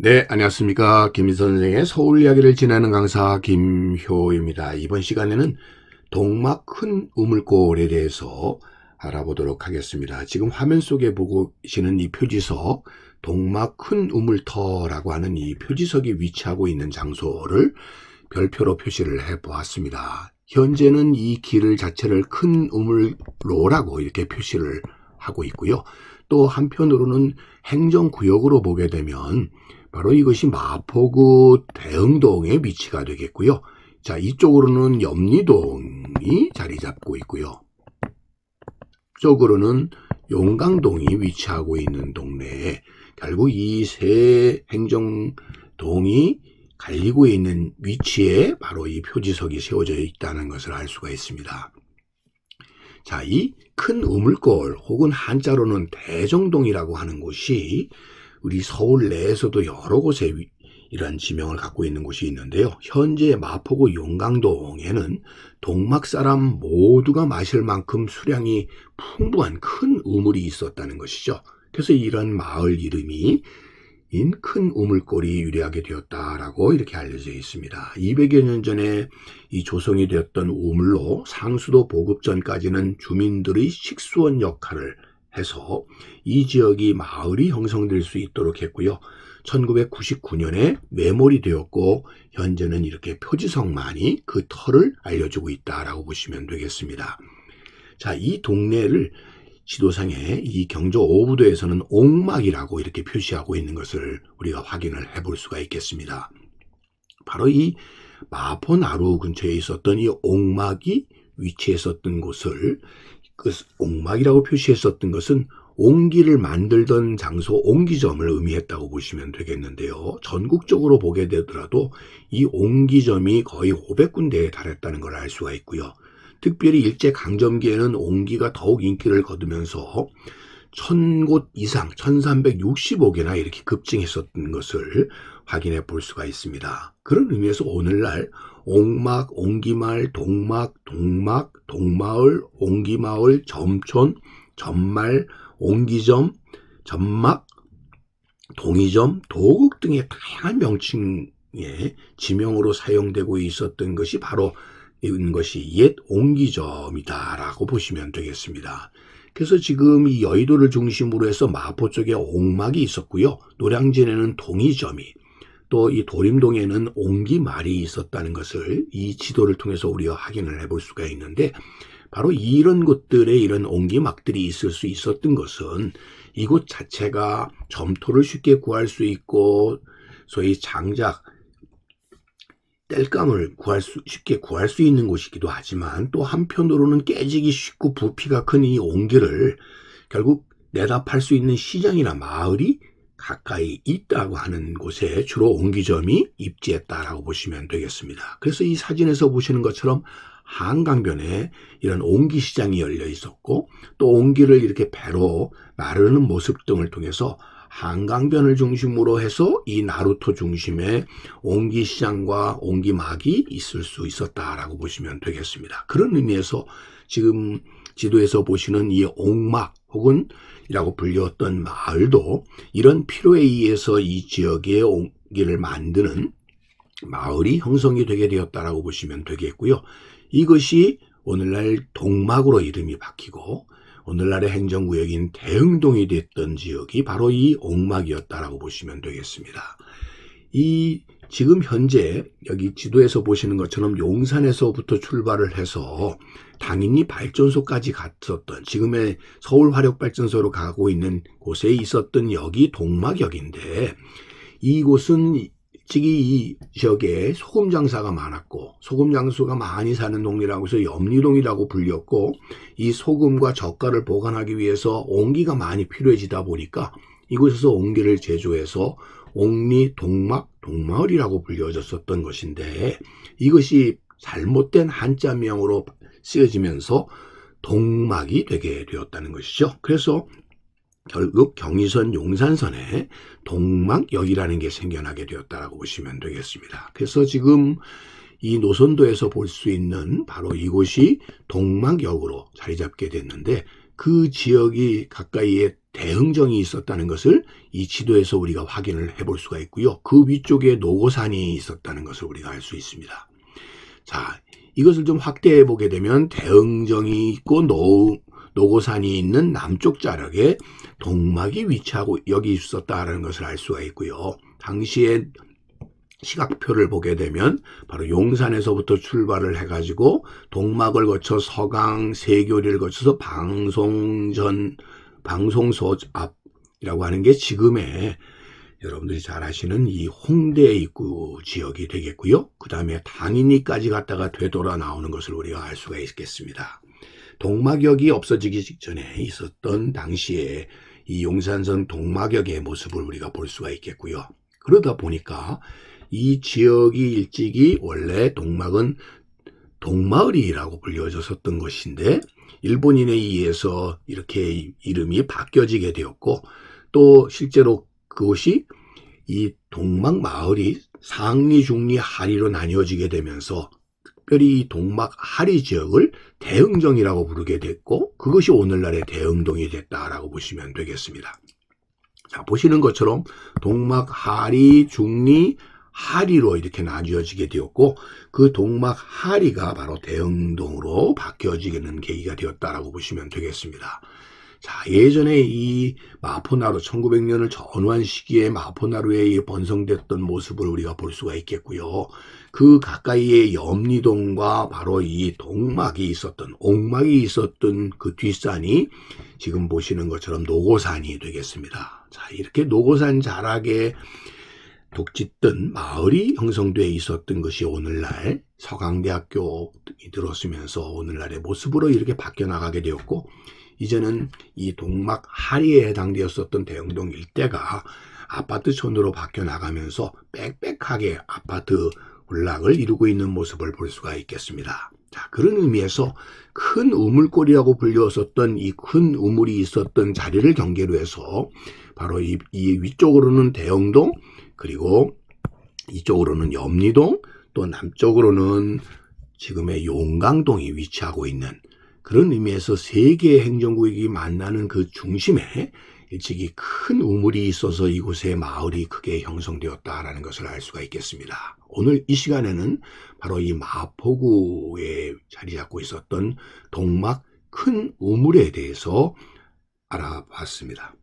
네, 안녕하십니까. 김민선 선생의 서울 이야기를 지내는 강사 김효입니다. 이번 시간에는 동막 큰 우물골에 대해서 알아보도록 하겠습니다. 지금 화면 속에 보고 계시는 이 표지석, 동막 큰 우물터라고 하는 이 표지석이 위치하고 있는 장소를 별표로 표시를 해 보았습니다. 현재는 이 길 자체를 큰 우물로라고 이렇게 표시를 하고 있고요. 또 한편으로는 행정구역으로 보게 되면 바로 이것이 마포구 대흥동의 위치가 되겠고요. 자, 이쪽으로는 염리동이 자리 잡고 있고요. 이쪽으로는 용강동이 위치하고 있는 동네에 결국 이 세 행정동이 갈리고 있는 위치에 바로 이 표지석이 세워져 있다는 것을 알 수가 있습니다. 자, 이 큰 우물골 혹은 한자로는 대정동이라고 하는 곳이 우리 서울 내에서도 여러 곳에 이러한 지명을 갖고 있는 곳이 있는데요. 현재 마포구 용강동에는 동막 사람 모두가 마실 만큼 수량이 풍부한 큰 우물이 있었다는 것이죠. 그래서 이런 마을 이름이 큰 우물골이 유래하게 되었다라고 이렇게 알려져 있습니다. 200여 년 전에 이 조성이 되었던 우물로 상수도 보급 전까지는 주민들의 식수원 역할을 해서 이 지역이 마을이 형성될 수 있도록 했고요. 1999년에 매몰이 되었고 현재는 이렇게 표지석만이 그 터를 알려주고 있다라고 보시면 되겠습니다. 자, 이 동네를 지도상에 이 경조 5부도에서는 옥막이라고 이렇게 표시하고 있는 것을 우리가 확인을 해볼 수가 있겠습니다. 바로 이 마포나루 근처에 있었던 이 옥막이 위치했었던 곳을 그 옥막이라고 표시했었던 것은 옹기를 만들던 장소 옹기점을 의미했다고 보시면 되겠는데요. 전국적으로 보게 되더라도 이 옹기점이 거의 500군데에 달했다는 걸 알 수가 있고요. 특별히 일제강점기에는 옹기가 더욱 인기를 거두면서 1000곳 이상 1365개나 이렇게 급증했었던 것을 확인해 볼 수가 있습니다. 그런 의미에서 오늘날 옥막, 옹기마을, 동막, 동마을, 옹기마을, 점촌, 점말, 옹기점, 점막, 동이점, 도국 등의 다양한 명칭의 지명으로 사용되고 있었던 것이 바로 이것이 옛 옹기점이다라고 보시면 되겠습니다. 그래서 지금 이 여의도를 중심으로 해서 마포 쪽에 옥막이 있었고요. 노량진에는 동이점이, 또 이 도림동에는 옹기말이 있었다는 것을 이 지도를 통해서 우리가 확인을 해볼 수가 있는데, 바로 이런 곳들에 이런 옹기막들이 있을 수 있었던 것은 이곳 자체가 점토를 쉽게 구할 수 있고 소위 장작, 땔감을 쉽게 구할 수 있는 곳이기도 하지만 또 한편으로는 깨지기 쉽고 부피가 큰 이 옹기를 결국 내다 팔 수 있는 시장이나 마을이 가까이 있다고 하는 곳에 주로 옹기점이 입지했다라고 보시면 되겠습니다. 그래서 이 사진에서 보시는 것처럼 한강변에 이런 옹기시장이 열려 있었고 또 옹기를 이렇게 배로 나르는 모습 등을 통해서 한강변을 중심으로 해서 이 나루터 중심에 옹기시장과 옹기막이 있을 수 있었다라고 보시면 되겠습니다. 그런 의미에서 지금 지도에서 보시는 이 옥막 혹은 이라고 불렸던 마을도 이런 필요에 의해서 이 지역에 옹기를 만드는 마을이 형성이 되게 되었다라고 보시면 되겠고요. 이것이 오늘날 동막으로 이름이 바뀌고 오늘날의 행정구역인 대흥동이 됐던 지역이 바로 이 옥막이었다라고 보시면 되겠습니다. 이 지금 현재 여기 지도에서 보시는 것처럼 용산에서부터 출발을 해서 당연히 발전소까지 갔었던 지금의 서울화력발전소로 가고 있는 곳에 있었던 역이 동막역인데 이곳은 이 지역에 소금 장사가 많았고 소금 장수가 많이 사는 동네라고 해서 염리동이라고 불렸고 이 소금과 젓갈을 보관하기 위해서 옹기가 많이 필요해지다 보니까 이곳에서 옹기를 제조해서 옥리, 동막, 동마을이라고 불려졌었던 것인데 이것이 잘못된 한자명으로 쓰여지면서 동막이 되게 되었다는 것이죠. 그래서 결국 경의선 용산선에 동막역이라는 게 생겨나게 되었다고 보시면 되겠습니다. 그래서 지금 이 노선도에서 볼 수 있는 바로 이곳이 동막역으로 자리 잡게 됐는데 그 지역이 가까이에 대흥정이 있었다는 것을 이 지도에서 우리가 확인을 해볼 수가 있고요. 그 위쪽에 노고산이 있었다는 것을 우리가 알 수 있습니다. 자, 이것을 좀 확대해 보게 되면 대흥정이 있고 노고산이 있는 남쪽 자락에 동막이 위치하고 여기 있었다는 것을 알 수가 있고요. 당시에 시각표를 보게 되면 바로 용산에서부터 출발을 해가지고 동막을 거쳐 서강, 세교리를 거쳐서 방송소 앞이라고 하는 게 지금의 여러분들이 잘 아시는 이 홍대 입구 지역이 되겠고요. 그 다음에 당인리까지 갔다가 되돌아 나오는 것을 우리가 알 수가 있겠습니다. 동막역이 없어지기 직전에 있었던 당시에 이 용산선 동막역의 모습을 우리가 볼 수가 있겠고요. 그러다 보니까 이 지역이 일찍이 원래 동막은 동마을이라고 불려졌었던 것인데 일본인에 의해서 이렇게 이름이 바뀌어지게 되었고 또 실제로 그곳이 이 동막 마을이 상리, 중리, 하리로 나뉘어지게 되면서 특별히 이 동막 하리 지역을 대흥정이라고 부르게 됐고 그것이 오늘날의 대흥동이 됐다라고 보시면 되겠습니다. 자, 보시는 것처럼 동막 하리, 중리, 하리로 이렇게 나뉘어지게 되었고 그 동막 하리가 바로 대흥동으로 바뀌어지는 계기가 되었다라고 보시면 되겠습니다. 자, 예전에 이 마포나루 1900년을 전후한 시기에 마포나루에 번성됐던 모습을 우리가 볼 수가 있겠고요. 그 가까이에 염리동과 바로 이 동막이 있었던 옥막이 있었던 그 뒷산이 지금 보시는 것처럼 노고산이 되겠습니다. 자, 이렇게 노고산 자락에 독짓던 마을이 형성되어 있었던 것이 오늘날 서강대학교이 들어서면서 오늘날의 모습으로 이렇게 바뀌어 나가게 되었고 이제는 이 동막 하리에 해당되었었던 대흥동 일대가 아파트촌으로 바뀌어 나가면서 빽빽하게 아파트 군락을 이루고 있는 모습을 볼 수가 있겠습니다. 자, 그런 의미에서 큰 우물골이라고 불렸었던 이 큰 우물이 있었던 자리를 경계로 해서 바로 이 위쪽으로는 대흥동 그리고 이쪽으로는 염리동 또 남쪽으로는 지금의 용강동이 위치하고 있는 그런 의미에서 세 개의 행정구역이 만나는 그 중심에 일찍이 큰 우물이 있어서 이곳에 마을이 크게 형성되었다라는 것을 알 수가 있겠습니다. 오늘 이 시간에는 바로 이 마포구에 자리 잡고 있었던 동막 큰 우물에 대해서 알아봤습니다.